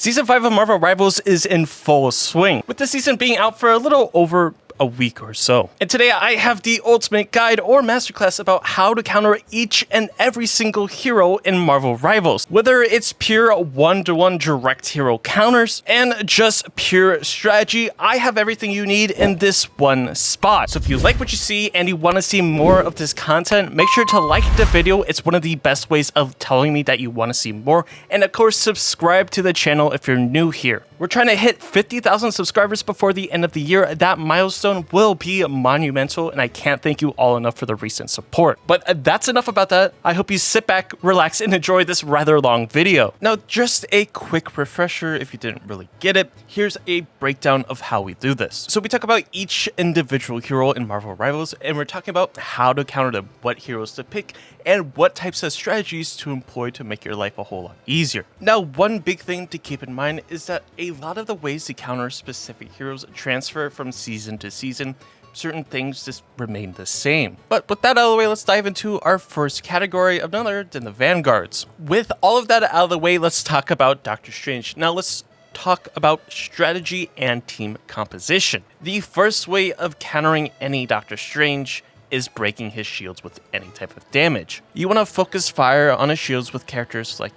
Season 5 of Marvel Rivals is in full swing, with the season being out for a little over a week or so. And today I have the ultimate guide or masterclass about how to counter each and every single hero in Marvel Rivals. Whether it's pure one-to-one direct hero counters and just pure strategy, I have everything you need in this one spot. So if you like what you see and you want to see more of this content, make sure to like the video. It's one of the best ways of telling me that you want to see more. And of course, subscribe to the channel if you're new here. We're trying to hit 50,000 subscribers before the end of the year. That milestone will be monumental, and I can't thank you all enough for the recent support. But that's enough about that. I hope you sit back, relax, and enjoy this rather long video. Now, just a quick refresher if you didn't really get it. Here's a breakdown of how we do this. So we talk about each individual hero in Marvel Rivals, and we're talking about how to counter them, what heroes to pick, and what types of strategies to employ to make your life a whole lot easier. Now, one big thing to keep in mind is that a lot of the ways to counter specific heroes transfer from season to season. Certain things just remain the same. But with that out of the way, let's dive into our first category of none other than the Vanguards. With all of that out of the way, let's talk about Doctor Strange. Now let's talk about strategy and team composition. The first way of countering any Doctor Strange is breaking his shields with any type of damage. You want to focus fire on his shields with characters like,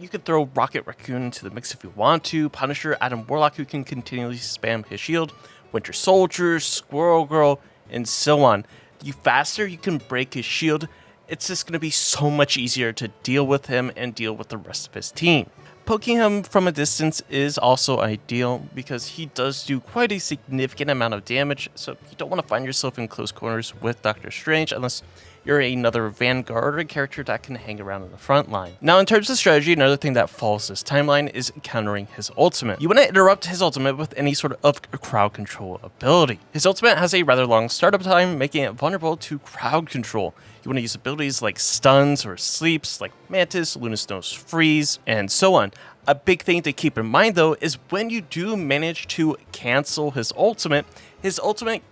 you could throw Rocket Raccoon into the mix if you want to, Punisher, Adam Warlock, who can continually spam his shield, Winter Soldier, Squirrel Girl, and so on. The faster you can break his shield, it's just going to be so much easier to deal with him and deal with the rest of his team. Poking him from a distance is also ideal because he does do quite a significant amount of damage, so you don't want to find yourself in close corners with Doctor Strange unless you're another Vanguard or a character that can hang around in the front line. Now, in terms of strategy, another thing that follows this timeline is countering his ultimate. You want to interrupt his ultimate with any sort of crowd control ability. His ultimate has a rather long startup time, making it vulnerable to crowd control. You want to use abilities like stuns or sleeps, like Mantis, Snow's freeze, and so on. A big thing to keep in mind, though, is when you do manage to cancel his ultimate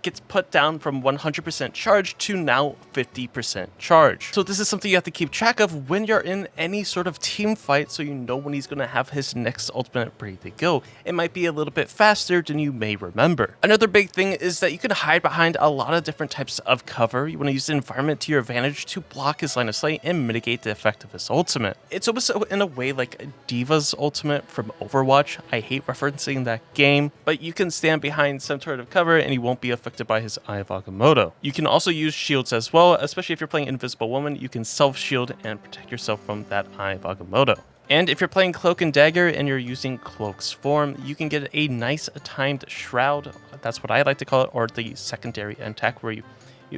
gets put down from 100% charge to now 50% charge. So this is something you have to keep track of when you're in any sort of team fight, so you know when he's going to have his next ultimate ready to go. It might be a little bit faster than you may remember. Another big thing is that you can hide behind a lot of different types of cover. You want to use the environment to your advantage to block his line of sight and mitigate the effect of his ultimate. It's almost in a way like Diva's ultimate from Overwatch. I hate referencing that game, but you can stand behind some sort of cover and he won't be affected by his Eye of Agamotto. You can also use shields as well, especially if you're playing Invisible Woman. You can self-shield and protect yourself from that Eye of Agamotto. And if you're playing Cloak and Dagger and you're using Cloak's form, you can get a nice timed Shroud. That's what I like to call it, or the secondary attack where you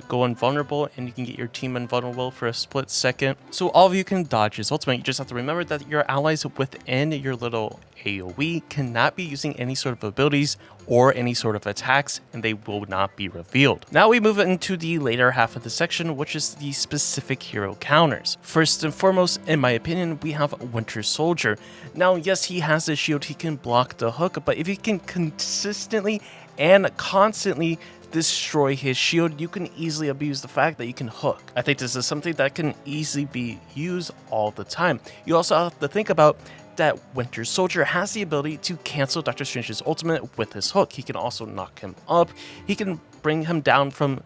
go invulnerable and you can get your team invulnerable for a split second. So all of you can dodge his ultimate. You just have to remember that your allies within your little AoE cannot be using any sort of abilities or any sort of attacks, and they will not be revealed. Now we move into the later half of the section, which is the specific hero counters. First and foremost, in my opinion, we have Winter Soldier. Now, yes, he has a shield, he can block the hook, but if he can consistently and constantly destroy his shield, you can easily abuse the fact that you can hook. I think this is something that can easily be used all the time. You also have to think about that Winter Soldier has the ability to cancel Doctor Strange's ultimate with his hook. He can also knock him up. He can bring him down from,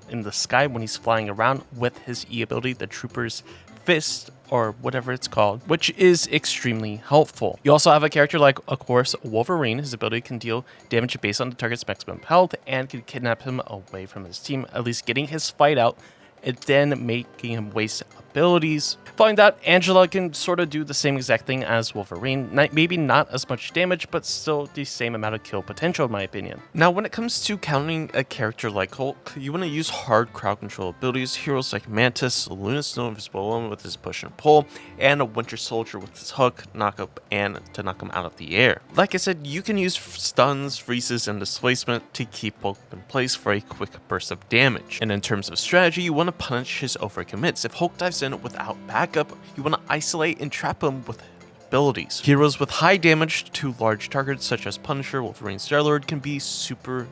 in the sky when he's flying around with his E ability, the Trooper's Fist, or whatever it's called, which is extremely helpful. You also have a character like, of course, Wolverine. His ability can deal damage based on the target's maximum health and can kidnap him away from his team, at least getting his fight out and then making him waste abilities. Following that, Angela can sort of do the same exact thing as Wolverine. Maybe not as much damage, but still the same amount of kill potential in my opinion. Now, when it comes to countering a character like Hulk, you want to use hard crowd control abilities. Heroes like Mantis, Snow, Invisible Woman with his push and pull, and a Winter Soldier with his hook, knock up, and to knock him out of the air. Like I said, you can use stuns, freezes, and displacement to keep Hulk in place for a quick burst of damage. And in terms of strategy, you want to punish his overcommits. If Hulk dives in without backup, you want to isolate and trap him with abilities. Heroes with high damage to large targets such as Punisher, Wolverine, Star-Lord can be super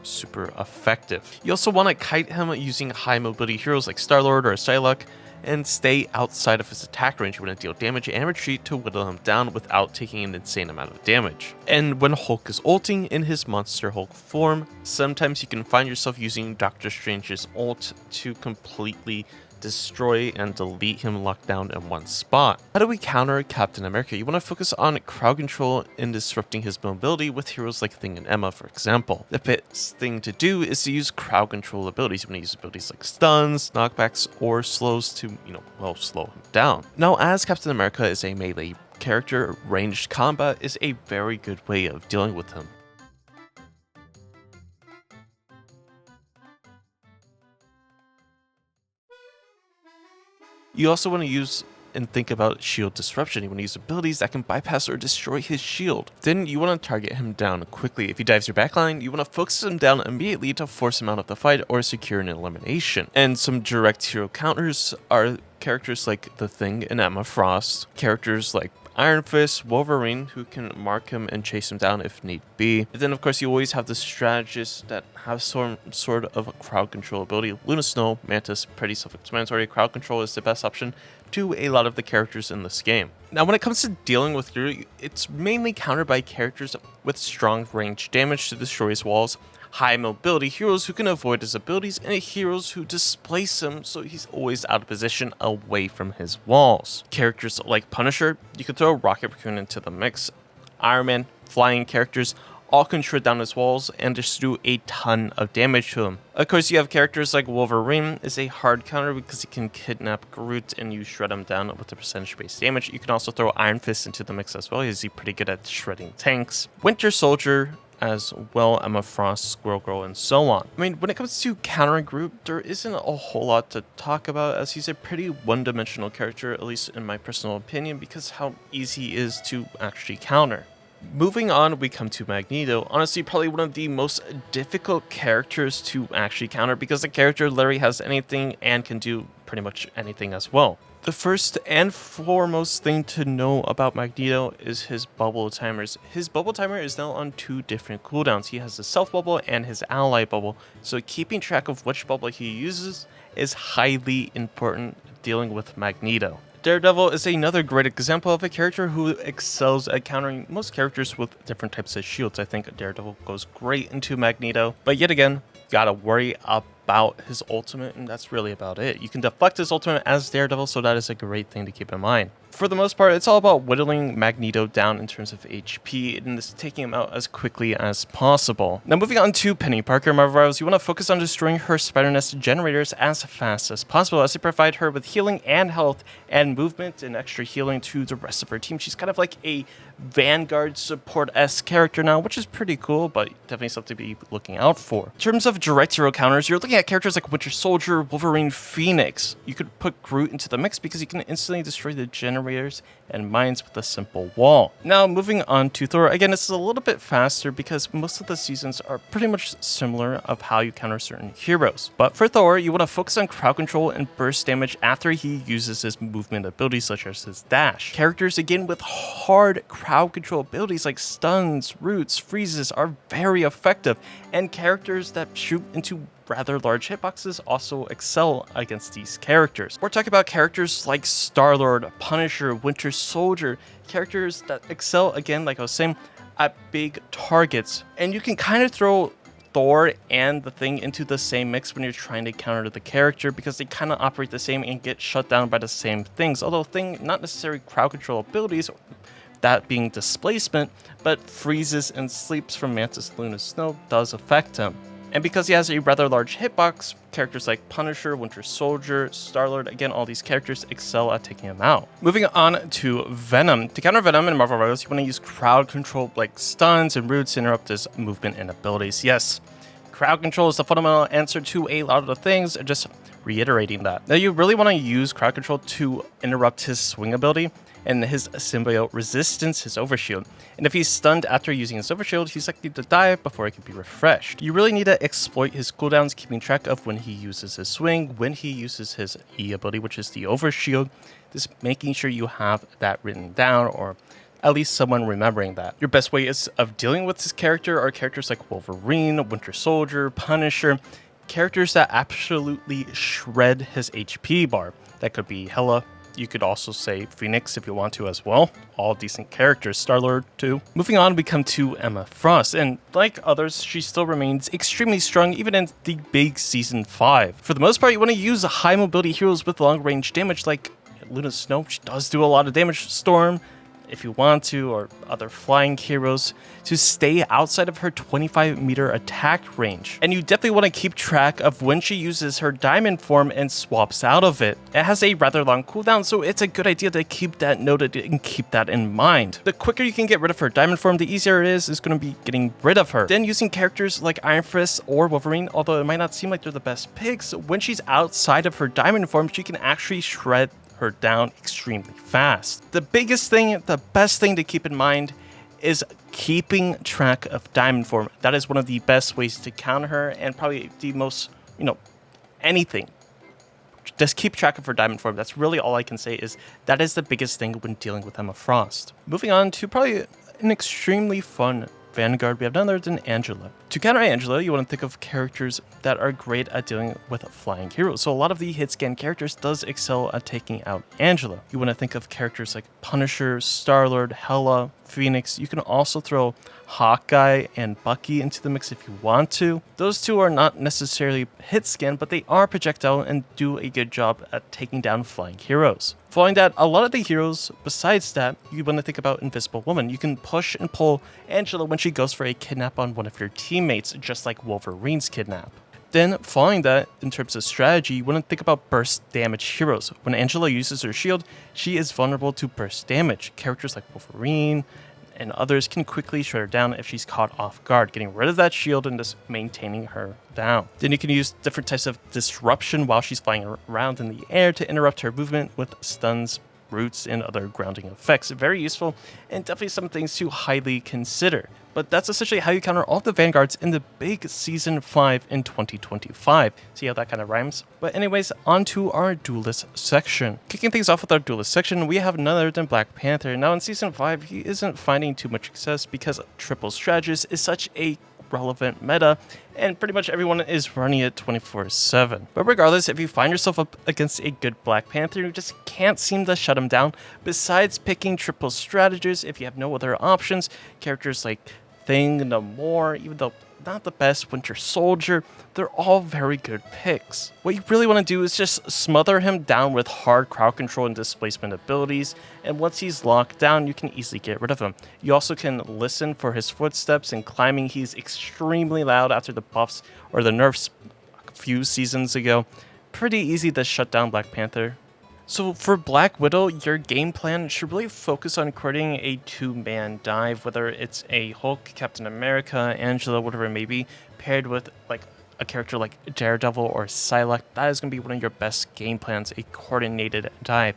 effective. You also want to kite him using high mobility heroes like Star-Lord or Psylocke, and stay outside of his attack range when to deal damage and retreat to whittle him down without taking an insane amount of damage. And when Hulk is ulting in his Monster Hulk form, sometimes you can find yourself using Doctor Strange's ult to completely destroy and delete him locked down in one spot. How do we counter Captain America? You want to focus on crowd control and disrupting his mobility with heroes like Thing and Emma, for example. The best thing to do is to use crowd control abilities. You want to use abilities like stuns, knockbacks, or slows to, slow him down. Now, as Captain America is a melee character, ranged combat is a very good way of dealing with him. You also want to use and think about shield disruption. You want to use abilities that can bypass or destroy his shield. Then you want to target him down quickly. If he dives your backline, you want to focus him down immediately to force him out of the fight or secure an elimination. And some direct hero counters are characters like the Thing and Emma Frost, characters like Iron Fist, Wolverine, who can mark him and chase him down if need be. And then, of course, you always have the strategists that have some sort of a crowd control ability. Luna Snow, Mantis, pretty self-explanatory. Crowd control is the best option to a lot of the characters in this game. Now, when it comes to dealing with Groot, it's mainly countered by characters with strong range damage to destroy his walls, high mobility heroes who can avoid his abilities, and heroes who displace him so he's always out of position away from his walls. Characters like Punisher, you can throw Rocket Raccoon into the mix. Iron Man, flying characters, all can shred down his walls and just do a ton of damage to him. Of course, you have characters like Wolverine is a hard counter because he can kidnap Groot and you shred him down with the percentage-based damage. You can also throw Iron Fist into the mix as well. He's pretty good at shredding tanks. Winter Soldier as well, Emma Frost, Squirrel Girl, and so on. I mean, when it comes to countering Groot, there isn't a whole lot to talk about as he's a pretty one-dimensional character, at least in my personal opinion, because how easy he is to actually counter. Moving on, we come to Magneto. Honestly, probably one of the most difficult characters to actually counter because the character literally has anything and can do pretty much anything as well. The first and foremost thing to know about Magneto is his bubble timers. His bubble timer is now on 2 different cooldowns. He has the self bubble and his ally bubble, so keeping track of which bubble he uses is highly important dealing with Magneto. Daredevil is another great example of a character who excels at countering most characters with different types of shields. I think Daredevil goes great into Magneto, but yet again, gotta worry about his ultimate, and that's really about it. You can deflect his ultimate as Daredevil, so that is a great thing to keep in mind. For the most part, it's all about whittling Magneto down in terms of HP and just taking him out as quickly as possible. Now moving on to Peni Parker, Marvel Rivals, you want to focus on destroying her Spider Nest generators as fast as possible as they provide her with healing and health and movement and extra healing to the rest of her team. She's kind of like a Vanguard support-esque character now, which is pretty cool, but definitely something to be looking out for. In terms of direct hero counters, you're looking at characters like Winter Soldier, Wolverine, Phoenix. You could put Groot into the mix because you can instantly destroy the generators and mines with a simple wall. Now moving on to Thor, again, this is a little bit faster because most of the seasons are pretty much similar of how you counter certain heroes. But for Thor, you want to focus on crowd control and burst damage after he uses his movement abilities such as his dash. Characters again with hard crowd control abilities like stuns, roots, freezes are very effective, and characters that shoot into rather large hitboxes also excel against these characters. We're talking about characters like Star-Lord, Punisher, Winter Soldier, characters that excel, again, like I was saying, at big targets. And you can kind of throw Thor and the Thing into the same mix when you're trying to counter the character because they kind of operate the same and get shut down by the same things. Although Thing, not necessarily crowd control abilities, that being displacement, but freezes and sleeps from Mantis, Luna Snow does affect him. And because he has a rather large hitbox, characters like Punisher, Winter Soldier, Star-Lord, again, all these characters excel at taking him out. Moving on to Venom. To counter Venom in Marvel Rivals, you want to use crowd control like stuns and roots to interrupt his movement and abilities. Yes, crowd control is the fundamental answer to a lot of the things, just reiterating that. Now, you really want to use crowd control to interrupt his swing ability and his symbiote resistance, his overshield. And if he's stunned after using his overshield, he's likely to die before it can be refreshed. You really need to exploit his cooldowns, keeping track of when he uses his swing, when he uses his E ability, which is the overshield, just making sure you have that written down or at least someone remembering that. Your best way of dealing with this character are characters like Wolverine, Winter Soldier, Punisher, characters that absolutely shred his HP bar. That could be Hela. You could also say Phoenix if you want to as well. All decent characters. Star-Lord too. Moving on, we come to Emma Frost, and like others, she still remains extremely strong even in the big Season 5. For the most part, you want to use high mobility heroes with long range damage like Luna Snow. She does do a lot of damage. Storm, if you want to, or other flying heroes, to stay outside of her 25-meter attack range. And you definitely want to keep track of when she uses her diamond form and swaps out of it. It has a rather long cooldown, so it's a good idea to keep that noted and keep that in mind. The quicker you can get rid of her diamond form, the easier it is going to be getting rid of her. Then using characters like Iron Fist or Wolverine, although it might not seem like they're the best picks, when she's outside of her diamond form, she can actually shred her down extremely fast. The biggest thing, the best thing to keep in mind is keeping track of diamond form. That is one of the best ways to counter her, and probably the most, anything. Just keep track of her diamond form. That's really all I can say, is that is the biggest thing when dealing with Emma Frost. Moving on to probably an extremely fun Vanguard, we have none other than Angela. To counter Angela, you want to think of characters that are great at dealing with flying heroes. So a lot of the hit scan characters does excel at taking out Angela. You want to think of characters like Punisher, Star-Lord, Hela, Phoenix. You can also throw Hawkeye and Bucky into the mix if you want to. Those two are not necessarily hit scan, but they are projectile and do a good job at taking down flying heroes. Following that, a lot of the heroes, besides that, you want to think about Invisible Woman. You can push and pull Angela when she goes for a kidnap on one of your teammates, just like Wolverine's kidnap. Then, following that, in terms of strategy, you want to think about burst damage heroes. When Angela uses her shield, she is vulnerable to burst damage. Characters like Wolverine and others can quickly shut her down if she's caught off guard, getting rid of that shield and just maintaining her down. Then you can use different types of disruption while she's flying around in the air to interrupt her movement with stuns, roots, and other grounding effects. Very useful, and definitely some things to highly consider. But that's essentially how you counter all the Vanguards in the big Season 5 in 2025. See how that kind of rhymes? But anyways, on to our Duelist section. Kicking things off with our Duelist section, we have none other than Black Panther. Now in Season 5, he isn't finding too much success because triple strategist is such a relevant meta, and pretty much everyone is running it 24/7. But regardless, if you find yourself up against a good Black Panther, you just can't seem to shut him down. Besides picking triple strategists, if you have no other options, characters like Thing, Namor, even though not the best, Winter Soldier, they're all very good picks. What you really want to do is just smother him down with hard crowd control and displacement abilities, and once he's locked down, you can easily get rid of him. You also can listen for his footsteps, and climbing, he's extremely loud after the buffs or the nerfs a few seasons ago. Pretty easy to shut down Black Panther. So for Black Widow, your game plan should really focus on creating a two-man dive, whether it's a Hulk, Captain America, Angela, whatever it may be, paired with like a character like Daredevil or Psylocke. That is going to be one of your best game plans, a coordinated dive.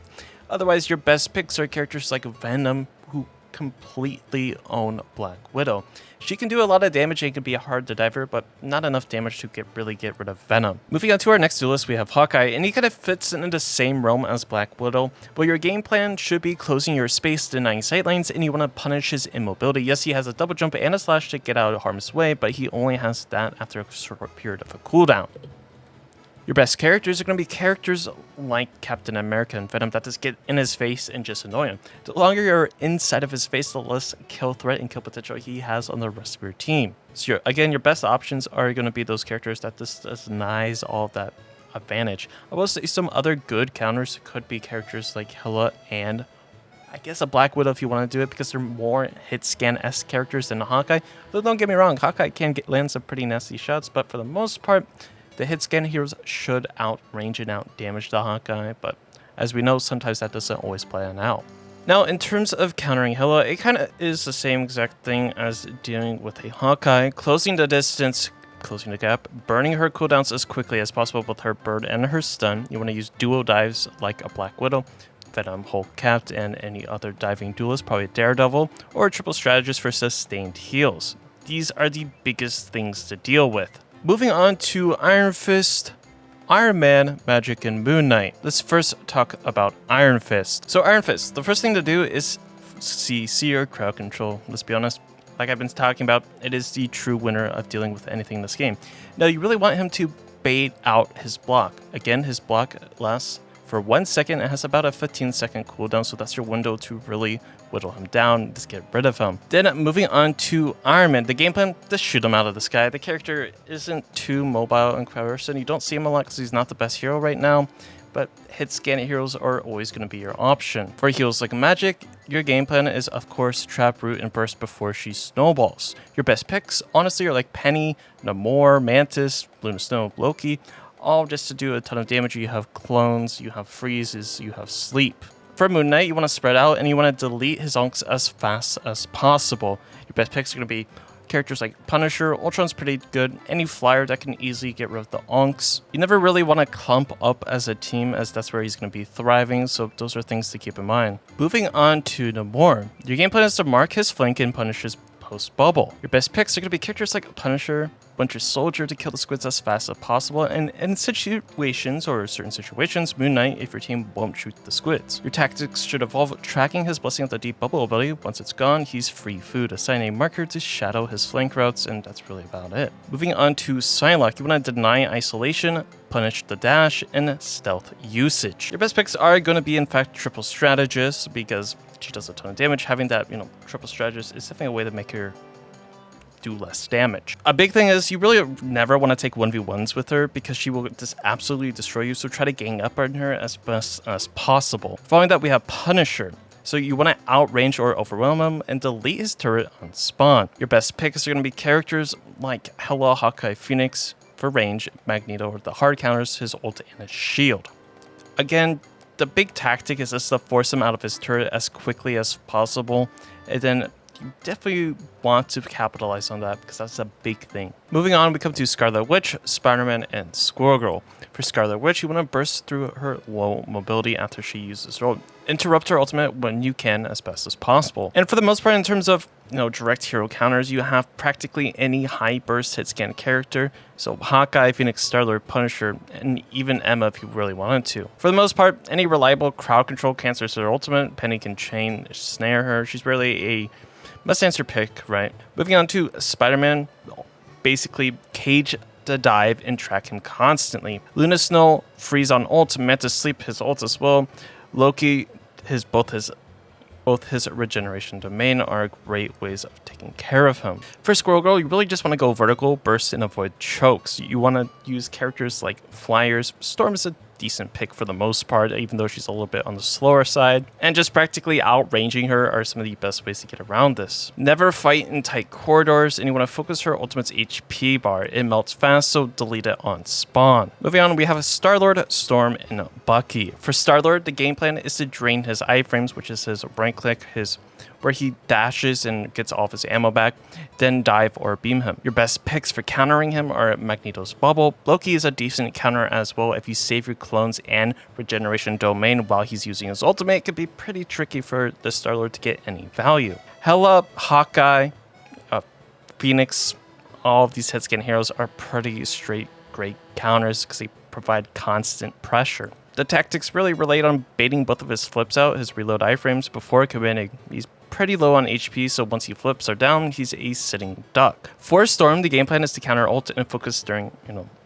Otherwise, your best picks are characters like Venom, who completely own Black Widow. She can do a lot of damage and can be a hard to diver, but not enough damage to really get rid of Venom. Moving on to our next duelist, we have Hawkeye, and he kind of fits in the same realm as Black Widow, but your game plan should be closing your space, denying sightlines, and you want to punish his immobility. Yes, he has a double jump and a slash to get out of harm's way, but he only has that after a short period of a cooldown. Your best characters are going to be characters like Captain America and Venom that just get in his face and just annoy him. The longer you're inside of his face, the less kill threat and kill potential he has on the rest of your team. So your best options are going to be those characters that just denies all of that advantage. I will say some other good counters could be characters like Hela and I guess a Black Widow if you want to do it, because they're more hit scan-esque characters than Hawkeye. Though don't get me wrong, Hawkeye can land some pretty nasty shots, but for the most part, the hit scan heroes should outrange and outdamage the Hawkeye, but as we know, sometimes that doesn't always play out. Now, in terms of countering Hela, it kind of is the same exact thing as dealing with a Hawkeye, closing the distance, closing the gap, burning her cooldowns as quickly as possible with her bird and her stun. You want to use duo dives like a Black Widow, Venom, Hulk, Cap, and any other diving duelist, probably Daredevil, or a triple strategist for sustained heals. These are the biggest things to deal with. Moving on to Iron Fist, Iron Man, Magik, and Moon Knight. Let's first talk about Iron Fist. So Iron Fist, the first thing to do is see your crowd control. Let's be honest, like I've been talking about, it is the true winner of dealing with anything in this game. Now you really want him to bait out his block. Again, his block lasts for 1 second. It has about a 15-second cooldown, so that's your window to really whittle him down, just get rid of him. Then moving on to Iron Man, the game plan, just shoot him out of the sky. The character isn't too mobile in comparison. You don't see him a lot because he's not the best hero right now, but hit scan heroes are always going to be your option. For heroes like Magik, your game plan is of course trap, root, and burst before she snowballs. Your best picks honestly are like Peni, Namor, Mantis, Luna Snow, Loki, all just to do a ton of damage. You have clones, you have freezes, you have sleep. For Moon Knight, you want to spread out and you want to delete his unks as fast as possible. Your best picks are going to be characters like Punisher. Ultron's pretty good. Any flyer that can easily get rid of the unks. You never really want to clump up as a team, as that's where he's going to be thriving, so those are things to keep in mind. Moving on to Namor. Your game plan is to mark his flank and punish his post-bubble. Your best picks are going to be characters like Punisher, Winter Soldier to kill the squids as fast as possible, and in situations or certain situations, Moon Knight if your team won't shoot the squids. Your tactics should involve tracking his Blessing of the Deep bubble ability. Once it's gone, he's free food. Assign a marker to shadow his flank routes, and that's really about it. Moving on to Psylocke, you want to deny isolation, punish the dash, and stealth usage. Your best picks are going to be in fact triple strategist because she does a ton of damage. Having that, triple strategist is definitely a way to make her do less damage. A big thing is you really never want to take 1v1s with her because she will just absolutely destroy you, so try to gang up on her as best as possible. Following that, we have Punisher. So you want to outrange or overwhelm him and delete his turret on spawn. Your best picks are going to be characters like Hela, Hawkeye, Phoenix for range, Magneto or the hard counters, his ult, and his shield. Again, the big tactic is just to force him out of his turret as quickly as possible, and then you definitely want to capitalize on that because that's a big thing. Moving on, we come to Scarlet Witch, Spider-Man, and Squirrel Girl. For Scarlet Witch, you want to burst through her low mobility after she uses her ult. Interrupt her ultimate when you can as best as possible. And for the most part, in terms of direct hero counters, you have practically any high burst hit scan character. So Hawkeye, Phoenix, Star-Lord, Punisher, and even Emma if you really wanted to. For the most part, any reliable crowd control cancels her ultimate. Penny can chain snare her. She's really a must answer pick, right? Moving on to Spider-Man, basically cage the dive and track him constantly. Luna Snow, freeze on ult, Mantis sleep his ult as well. Loki, both his regeneration domain are great ways of taking care of him. For Squirrel Girl, you really just want to go vertical, burst, and avoid chokes. You want to use characters like Flyers. Storm is a decent pick for the most part, even though she's a little bit on the slower side. And just practically outranging her are some of the best ways to get around this. Never fight in tight corridors, and you want to focus her ultimate's HP bar. It melts fast, so delete it on spawn. Moving on, we have a Star-Lord, Storm, and Bucky. For Star-Lord, the game plan is to drain his iframes, which is his right click, where he dashes and gets all of his ammo back, then dive or beam him. Your best picks for countering him are Magneto's bubble. Loki is a decent counter as well. If you save your clones and regeneration domain while he's using his ultimate, it could be pretty tricky for the Star-Lord to get any value. Hela, Hawkeye, Phoenix, all of these hit scan heroes are pretty straight great counters because they provide constant pressure. The tactics really relate on baiting both of his flips out, his reload iframes, before committing. He's pretty low on HP, so once he flips are down, he's a sitting duck. For Storm, the game plan is to counter ult and focus during,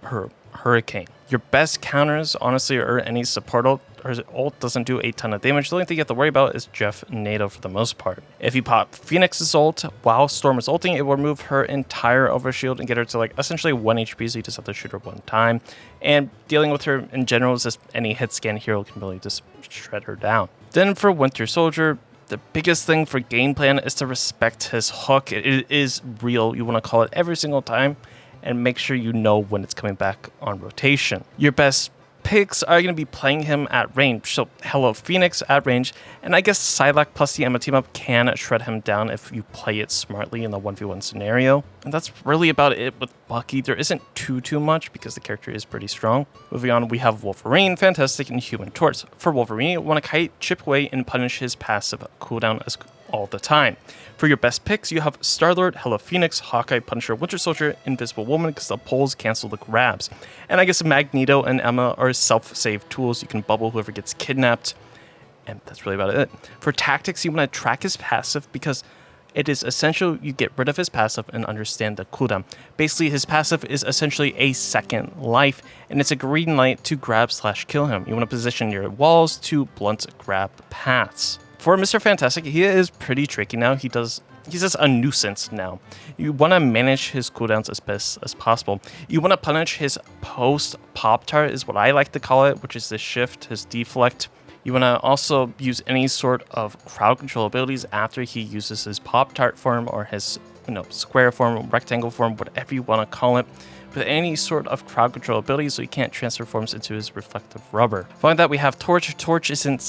her hurricane. Your best counters, honestly, are any support ult. Her ult doesn't do a ton of damage. The only thing you have to worry about is Jeff and NATO for the most part. If you pop Phoenix's ult while Storm is ulting, it will remove her entire overshield and get her to essentially 1 HP, so you just have to shoot her one time. And dealing with her in general is just any hit scan hero can really just shred her down. Then for Winter Soldier, the biggest thing for game plan is to respect his hook. It is real. You want to call it every single time and make sure you know when it's coming back on rotation. Your best picks are going to be playing him at range. So Hello Phoenix at range, and I guess Psylocke plus the Emma team up can shred him down if you play it smartly in the 1v1 scenario. And that's really about it with Bucky. There isn't too much because the character is pretty strong. Moving on, we have Wolverine, Fantastic, and Human Torch. For Wolverine, you want to kite, chip away, and punish his passive cooldown all the time. For your best picks, you have Star-Lord, Hela Phoenix, Hawkeye, Punisher, Winter Soldier, Invisible Woman, because the pulls cancel the grabs. And I guess Magneto and Emma are self-save tools. You can bubble whoever gets kidnapped, and that's really about it. For tactics, you want to track his passive because it is essential you get rid of his passive and understand the cooldown. Basically, his passive is essentially a second life, and it's a green light to grab/kill him. You want to position your walls to blunt grab paths. For Mr. Fantastic, he is pretty tricky now. He's just a nuisance now. You want to manage his cooldowns as best as possible. You want to punish his post-Pop-Tart is what I like to call it, which is the shift, his deflect. You want to also use any sort of crowd control abilities after he uses his Pop-Tart form or his square form, rectangle form, whatever you want to call it. With any sort of crowd control ability so he can't transfer forms into his reflective rubber. Following that, we have Torch. Torch isn't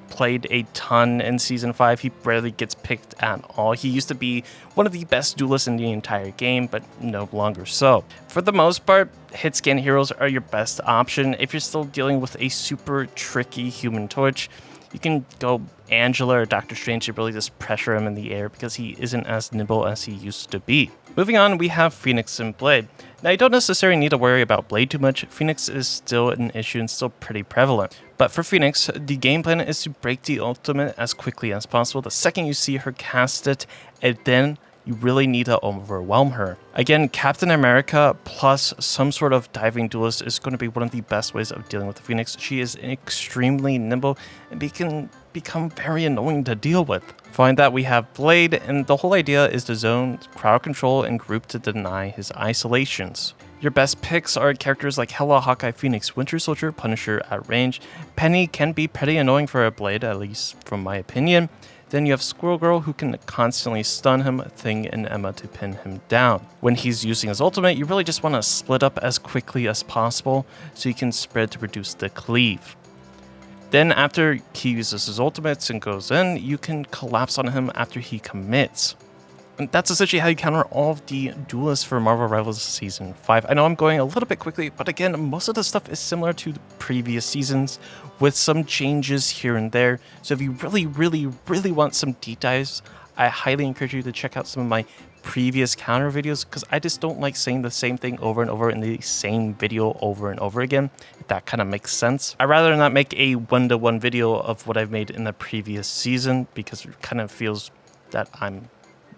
played a ton in Season 5. He barely gets picked at all. He used to be one of the best duelists in the entire game, but no longer so. For the most part, hit scan heroes are your best option. If you're still dealing with a super tricky Human Torch, you can go Angela or Doctor Strange to really just pressure him in the air because he isn't as nimble as he used to be. Moving on, we have Phoenix and Blade. Now, you don't necessarily need to worry about Blade too much. Phoenix is still an issue and still pretty prevalent. But for Phoenix, the game plan is to break the ultimate as quickly as possible. The second you see her cast it, and then you really need to overwhelm her. Again, Captain America plus some sort of diving duelist is going to be one of the best ways of dealing with the Phoenix. She is extremely nimble and can become very annoying to deal with. Following that, we have Blade, and the whole idea is to zone, crowd control, and group to deny his isolations. Your best picks are characters like Hela, Hawkeye, Phoenix, Winter Soldier, Punisher at range. Penny can be pretty annoying for a Blade, at least from my opinion. Then you have Squirrel Girl, who can constantly stun him, Thing, and Emma to pin him down. When he's using his ultimate, you really just want to split up as quickly as possible so you can spread to reduce the cleave. Then after he uses his ultimates and goes in, you can collapse on him after he commits. And that's essentially how you counter all of the duelists for Marvel Rivals Season 5. I know I'm going a little bit quickly, but again, most of the stuff is similar to the previous seasons with some changes here and there. So if you really want some deep dives, I highly encourage you to check out some of my previous counter videos because I just don't like saying the same thing over and over in the same video over and over again, if that kind of makes sense. I'd rather not make a one-to-one video of what I've made in the previous season because it kind of feels that I'm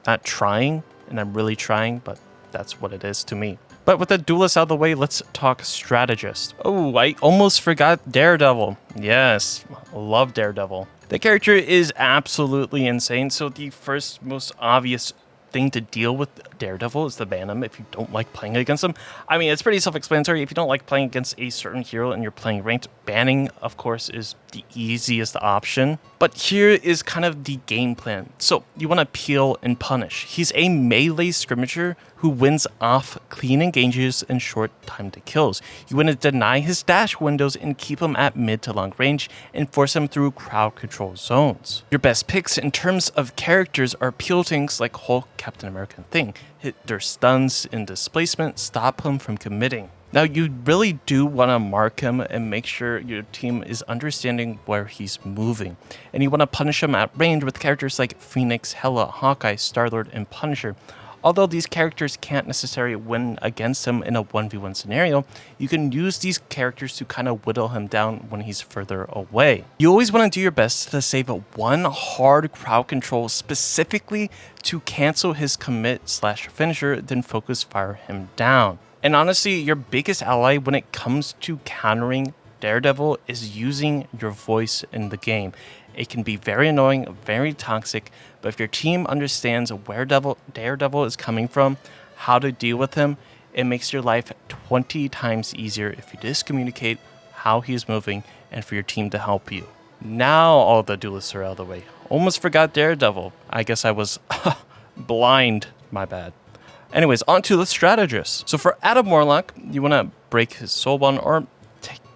not trying, and I'm really trying, but that's what it is to me. But with the duelists out of the way, let's talk strategist. Oh, I almost forgot Daredevil. Yes, love Daredevil. The character is absolutely insane, so the first most obvious thing to deal with Daredevil is the Venom if you don't like playing against him. I mean, it's pretty self-explanatory. If you don't like playing against a certain hero and you're playing ranked, banning, of course, is the easiest option. But here is kind of the game plan. So you want to peel and punish. He's a melee scrimmager who wins off clean engages and short time to kills. You want to deny his dash windows and keep him at mid to long range and force him through crowd control zones. Your best picks in terms of characters are peel things like Hulk, Captain America, and Thing. Hit their stuns and displacement, stop him from committing. Now, you really do want to mark him and make sure your team is understanding where he's moving. And you want to punish him at range with characters like Phoenix, Hela, Hawkeye, Star-Lord, and Punisher. Although these characters can't necessarily win against him in a 1v1 scenario, you can use these characters to kind of whittle him down when he's further away. You always want to do your best to save one hard crowd control specifically to cancel his commit/finisher, then focus fire him down. And honestly, your biggest ally when it comes to countering Daredevil is using your voice in the game. It can be very annoying, very toxic, but if your team understands where Daredevil is coming from, how to deal with him, it makes your life 20 times easier if you just communicate how he's moving and for your team to help you. Now all the duelists are out of the way. Almost forgot Daredevil. I guess I was blind. My bad. Anyways, on to the strategists. So for Adam Warlock, you want to break his soul bond or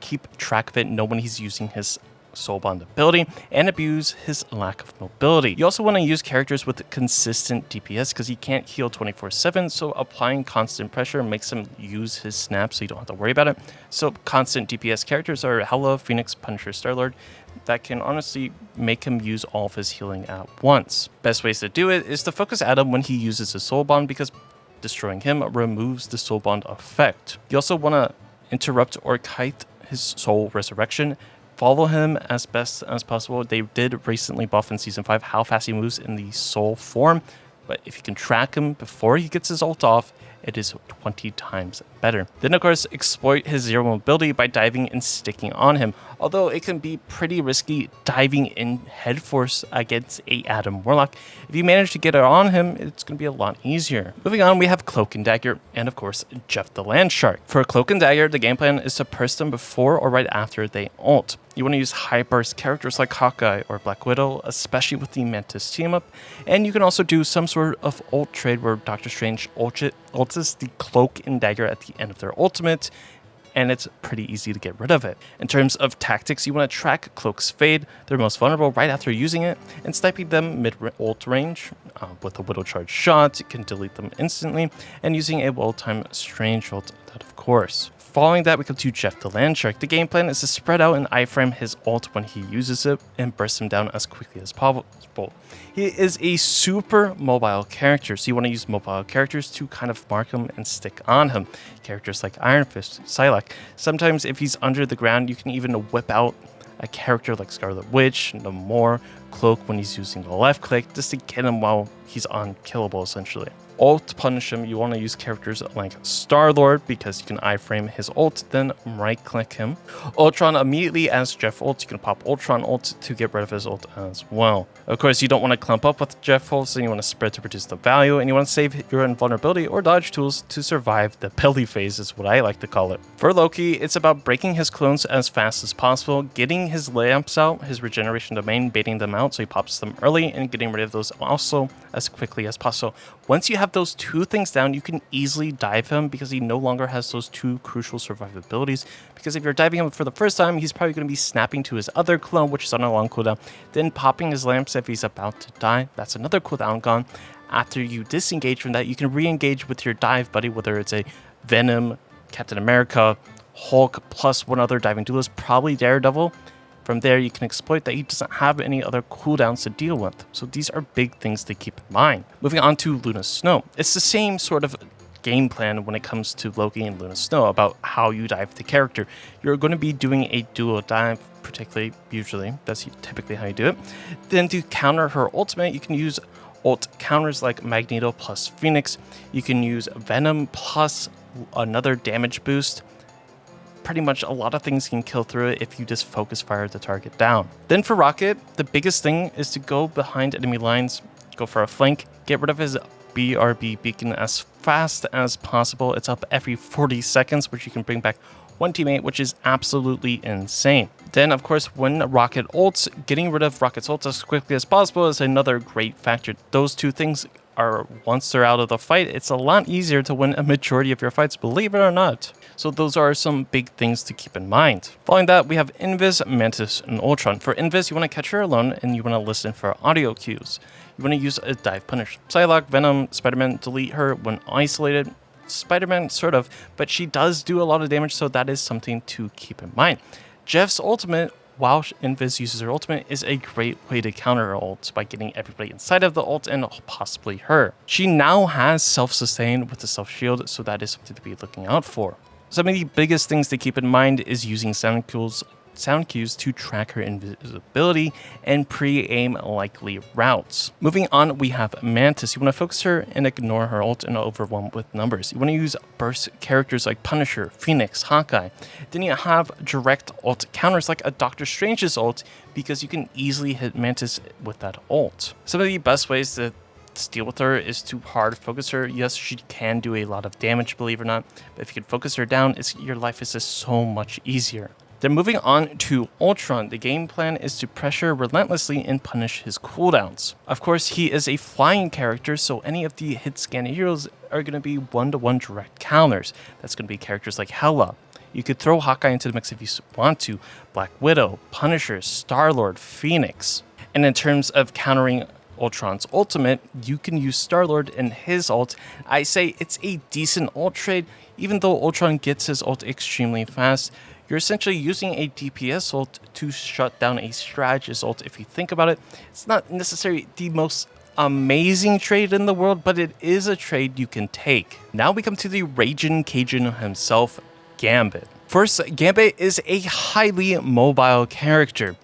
keep track of it, know when he's using his soul bond ability, and abuse his lack of mobility. You also want to use characters with consistent DPS because he can't heal 24/7, so applying constant pressure makes him use his snap so you don't have to worry about it. So constant DPS characters are Hela, Phoenix, Punisher, Star-Lord. That can honestly make him use all of his healing at once. Best ways to do it is to focus Adam when he uses his soul bond because destroying him removes the soul bond effect. You also want to interrupt or kite his soul resurrection. follow him as best as possible. They did recently buff in Season 5 how fast he moves in the soul form, but if you can track him before he gets his ult off, it is 20 times better. Then of course, exploit his zero mobility by diving and sticking on him, although it can be pretty risky diving in headfirst against a Adam Warlock. If you manage to get it on him, it's going to be a lot easier. Moving on, we have Cloak and Dagger, and of course, Jeff the Land Shark. For Cloak and Dagger, the game plan is to burst them before or right after they ult. You want to use high burst characters like Hawkeye or Black Widow, especially with the Mantis team up, and you can also do some sort of ult trade where Doctor Strange ults the Cloak and Dagger at the end of their ultimate, and it's pretty easy to get rid of it. In terms of tactics, you want to track Cloak's fade. They're most vulnerable right after using it, and sniping them mid-ult range with a Widow Charge shot. You can delete them instantly, and using a well-timed Strange ult, that of course. Following that, we come to Jeff the Land Shark. The game plan is to spread out and iframe his ult when he uses it and burst him down as quickly as possible. He is a super mobile character, so you want to use mobile characters to kind of mark him and stick on him. Characters like Iron Fist, Psylocke. Sometimes if he's under the ground, you can even whip out a character like Scarlet Witch, Namor, Cloak when he's using the left click just to get him while he's unkillable essentially. Ult punish him, you want to use characters like Star-Lord because you can iframe his ult, then right-click him. Ultron, immediately as Jeff ults, you can pop Ultron ult to get rid of his ult as well. Of course, you don't want to clump up with Jeff ult, so you want to spread to reduce the value, and you want to save your invulnerability or dodge tools to survive the belly phase is what I like to call it. For Loki, it's about breaking his clones as fast as possible, getting his lamps out, his regeneration domain, baiting them out so he pops them early, and getting rid of those also as quickly as possible. Once you have those two things down, you can easily dive him because he no longer has those two crucial survivabilities. Because if you're diving him for the first time, he's probably going to be snapping to his other clone, which is on a long cooldown, then popping his lamps if he's about to die. That's another cooldown gone. After you disengage from that, you can re-engage with your dive buddy, whether it's a Venom, Captain America, Hulk, plus one other diving duelist, probably Daredevil. From there, you can exploit that he doesn't have any other cooldowns to deal with. So these are big things to keep in mind. Moving on to Luna Snow. It's the same sort of game plan when it comes to Loki and Luna Snow about how you dive the character. You're going to be doing a dual dive, particularly, usually. That's typically how you do it. Then to counter her ultimate, you can use ult counters like Magneto plus Phoenix. You can use Venom plus another damage boost. Pretty much a lot of things can kill through it if you just focus fire the target down. Then for Rocket, the biggest thing is to go behind enemy lines, go for a flank, get rid of his BRB beacon as fast as possible. It's up every 40 seconds, which you can bring back one teammate, which is absolutely insane. Then, of course, when Rocket ults, getting rid of Rocket's ult as quickly as possible is another great factor. Those two things are, once they're out of the fight, it's a lot easier to win a majority of your fights, believe it or not. So those are some big things to keep in mind. Following that, we have Invis, Mantis, and Ultron. For Invis, you want to catch her alone, and you want to listen for audio cues. You want to use a dive punish. Psylocke, Venom, Spider-Man, delete her when isolated. Spider-Man, sort of, but she does do a lot of damage, so that is something to keep in mind. Jeff's ultimate, while Invis uses her ultimate, is a great way to counter her ult by getting everybody inside of the ult and possibly her. She now has self-sustain with the self-shield, so that is something to be looking out for. Some of the biggest things to keep in mind is using sound cues to track her invisibility and pre-aim likely routes. Moving on, we have Mantis. You want to focus her and ignore her ult and overwhelm with numbers. You want to use burst characters like Punisher, Phoenix, Hawkeye. Then you have direct ult counters like a Doctor Strange's ult because you can easily hit Mantis with that ult. Some of the best ways to deal with her is to hard focus her. Yes, she can do a lot of damage, believe it or not, but if you can focus her down, your life is just so much easier. Then moving on to Ultron, the game plan is to pressure relentlessly and punish his cooldowns. Of course, he is a flying character, so any of the hit scan heroes are going to be one-to-one direct counters. That's going to be characters like Hela. You could throw Hawkeye into the mix if you want to. Black Widow, Punisher, Star-Lord, Phoenix. And in terms of countering Ultron's ultimate, you can use Star-Lord and his ult. I say it's a decent ult trade, even though Ultron gets his ult extremely fast. You're essentially using a DPS ult to shut down a strategist ult. If you think about it, it's not necessarily the most amazing trade in the world, but it is a trade you can take. Now we come to the Raging Cajun himself, Gambit. First, Gambit is a highly mobile character,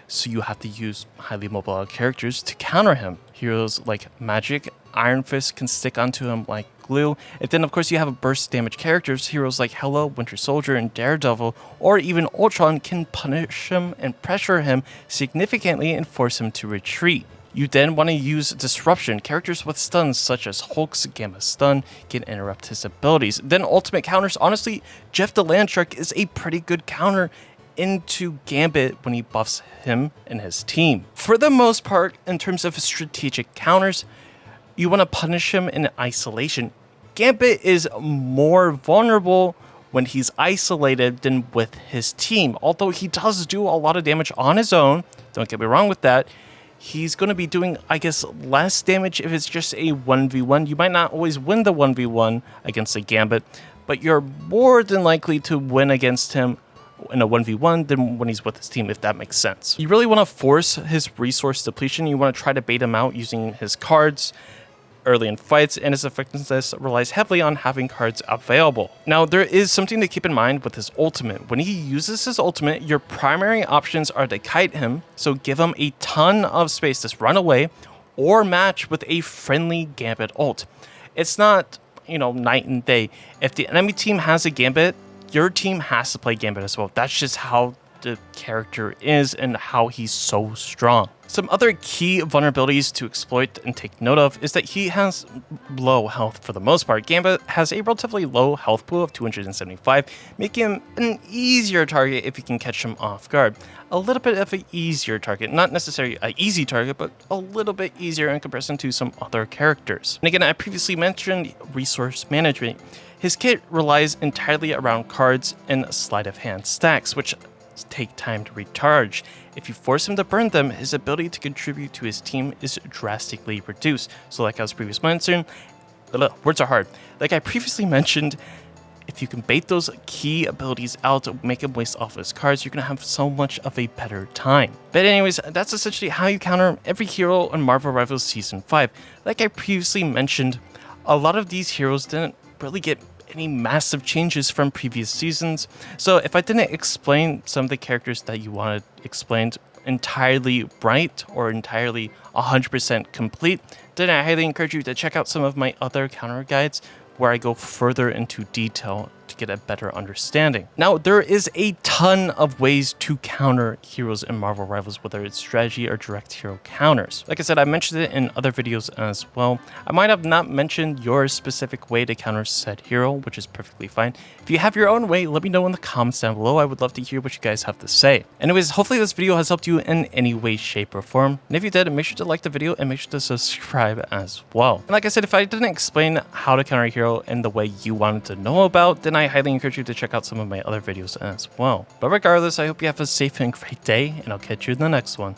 so you have to use highly mobile characters to counter him. Heroes like Magik, Iron Fist can stick onto him like glue. And then of course you have burst damage characters. Heroes like Hela, Winter Soldier, and Daredevil, or even Ultron can punish him and pressure him significantly and force him to retreat. You then want to use disruption. Characters with stuns such as Hulk's Gamma Stun can interrupt his abilities. Then ultimate counters. Honestly, Jeff the Landshark is a pretty good counter into Gambit when he buffs him and his team. For the most part, in terms of strategic counters, you want to punish him in isolation. Gambit is more vulnerable when he's isolated than with his team. Although he does do a lot of damage on his own, don't get me wrong with that, he's going to be doing, I guess, less damage if it's just a 1v1. You might not always win the 1v1 against a Gambit, but you're more than likely to win against him in a 1v1 than when he's with his team, if that makes sense. You really want to force his resource depletion. You want to try to bait him out using his cards early in fights, and his effectiveness relies heavily on having cards available. Now, there is something to keep in mind with his ultimate. When he uses his ultimate, your primary options are to kite him, so give him a ton of space to run away, or match with a friendly Gambit ult. It's not, night and day. If the enemy team has a Gambit, your team has to play Gambit as well. That's just how the character is and how he's so strong. Some other key vulnerabilities to exploit and take note of is that he has low health for the most part. Gambit has a relatively low health pool of 275, making him an easier target if you can catch him off guard. A little bit of an easier target, not necessarily an easy target, but a little bit easier in comparison to some other characters. And again, I previously mentioned resource management. His kit relies entirely around cards and sleight of hand stacks, which take time to recharge. If you force him to burn them, his ability to contribute to his team is drastically reduced. So like I was previously mentioned, words are hard. Like I previously mentioned, if you can bait those key abilities out, make him waste off his cards, you're going to have so much of a better time. But anyways, that's essentially how you counter every hero in Marvel Rivals Season 5. Like I previously mentioned, a lot of these heroes didn't really get any massive changes from previous seasons. So if I didn't explain some of the characters that you wanted explained entirely right or entirely 100% complete, then I highly encourage you to check out some of my other counter guides where I go further into detail to get a better understanding. Now, there is a ton of ways to counter heroes in Marvel Rivals, whether it's strategy or direct hero counters. Like I said, I mentioned it in other videos as well. I might have not mentioned your specific way to counter said hero, which is perfectly fine. If you have your own way, let me know in the comments down below. I would love to hear what you guys have to say. Anyways, hopefully this video has helped you in any way, shape, or form. And if you did, make sure to like the video and make sure to subscribe as well. And like I said, if I didn't explain how to counter a hero in the way you wanted to know about, then I highly encourage you to check out some of my other videos as well. But regardless, I hope you have a safe and great day, and I'll catch you in the next one.